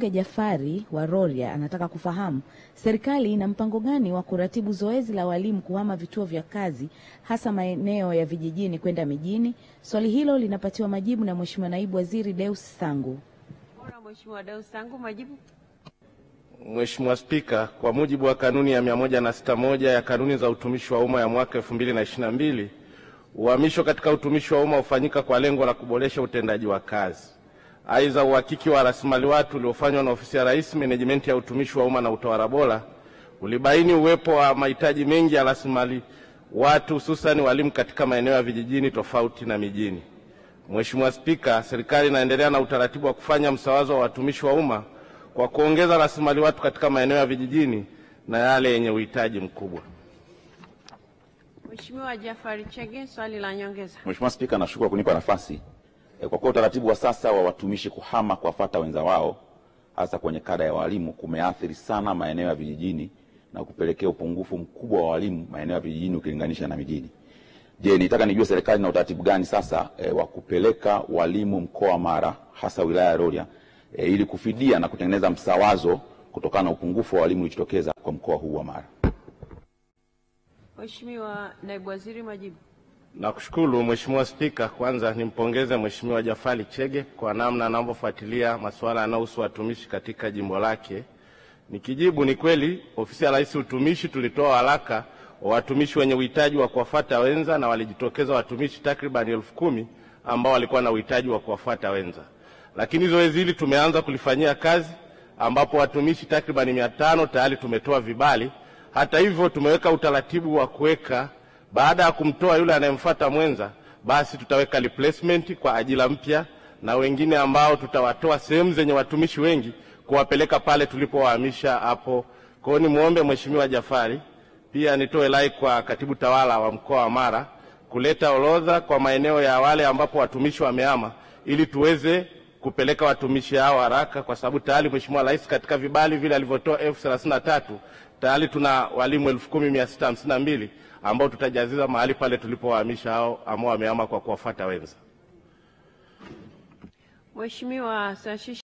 Mbunge Jafari wa Rorya anataka kufahamu serikali ina mpango gani wa kuratibu zoezi la walimu kuhama vituo vya kazi hasa maeneo ya vijijini kwenda mijini. Swali hilo linapatiwa majibu na Mheshimiwa Naibu Waziri Deus Sangu. Mheshimiwa Deus Sangu, majibu. Mheshimiwa Spika, kwa mujibu wa kanuni ya 161 ya kanuni za utumishi wa umma ya mwaka 2022, uhamisho katika utumishi wa umma hufanyika kwa lengo la kuboresha utendaji wa kazi. Aidha, uhakiki wa rasilimali watu uliofanywa na Ofisi ya Rais, Menejimenti ya Utumishi wa Umma na Utawala Bora ulibaini uwepo wa mahitaji mengi ya rasilimali watu hususan walimu katika maeneo ya vijijini tofauti na mijini. Mheshimiwa Spika, serikali inaendelea na utaratibu wa kufanya msawazo wa watumishi wa umma kwa kuongeza rasilimali watu katika maeneo ya vijijini na yale yenye uhitaji mkubwa. Mheshimiwa Jafari Chege, swali la nyongeza. Mheshimiwa Spika, nashukuru kunipa nafasi. Kwa kuwa utaratibu wa sasa wa watumishi kuhama kuwafuata wenza wao hasa kwenye kada ya walimu kumeathiri sana maeneo ya vijijini na kupelekea upungufu mkubwa wa walimu maeneo ya vijijini ukilinganisha na mijini. Je, nitaka nijue serikali na utaratibu gani sasa wa kupeleka walimu mkoa wa Mara hasa wilaya ya Rorya ili kufidia na kutengeneza msawazo kutokana na upungufu wa walimu uliojitokeza kwa mkoa huu wa Mara. Mheshimiwa Naibu Waziri, majibu. Nakushukuru Mheshimiwa Spika. Kwanza nimpongeze Mheshimiwa Jafari Chege kwa namna anavyofuatilia masuala yanayohusu watumishi katika jimbo lake. Nikijibu, ni kweli Ofisi ya Rais Utumishi tulitoa waraka wa watumishi wenye uhitaji wa kuwafuata wenza na walijitokeza watumishi takriban 10,000 ambao walikuwa na uhitaji wa kuwafuata wenza. Lakini zoezi hili tumeanza kulifanyia kazi ambapo watumishi takriban 500 tayari tumetoa vibali. Hata hivyo tumeweka utaratibu wa kuweka baada ya kumtoa yule anayemfuata mwenza, basi tutaweka replacement kwa ajira mpya na wengine ambao tutawatoa sehemu zenye watumishi wengi kuwapeleka pale tulipowahamisha hapo. Kwa hiyo nimuombe Mheshimiwa Jafari, pia nitoe rai kwa Katibu Tawala wa mkoa wa Mara kuleta orodha kwa maeneo ya wale ambapo watumishi wamehama ili tuweze kupeleka watumishi hao haraka, kwa sababu tayari Mheshimiwa Rais katika vibali vile alivyotoa 33 tayari tuna walimu 10,652 ambao tutajaziza mahali pale tulipowahamisha hao ambao wamehama kwa kuwafuata wenza. Mheshimiwa Sashishi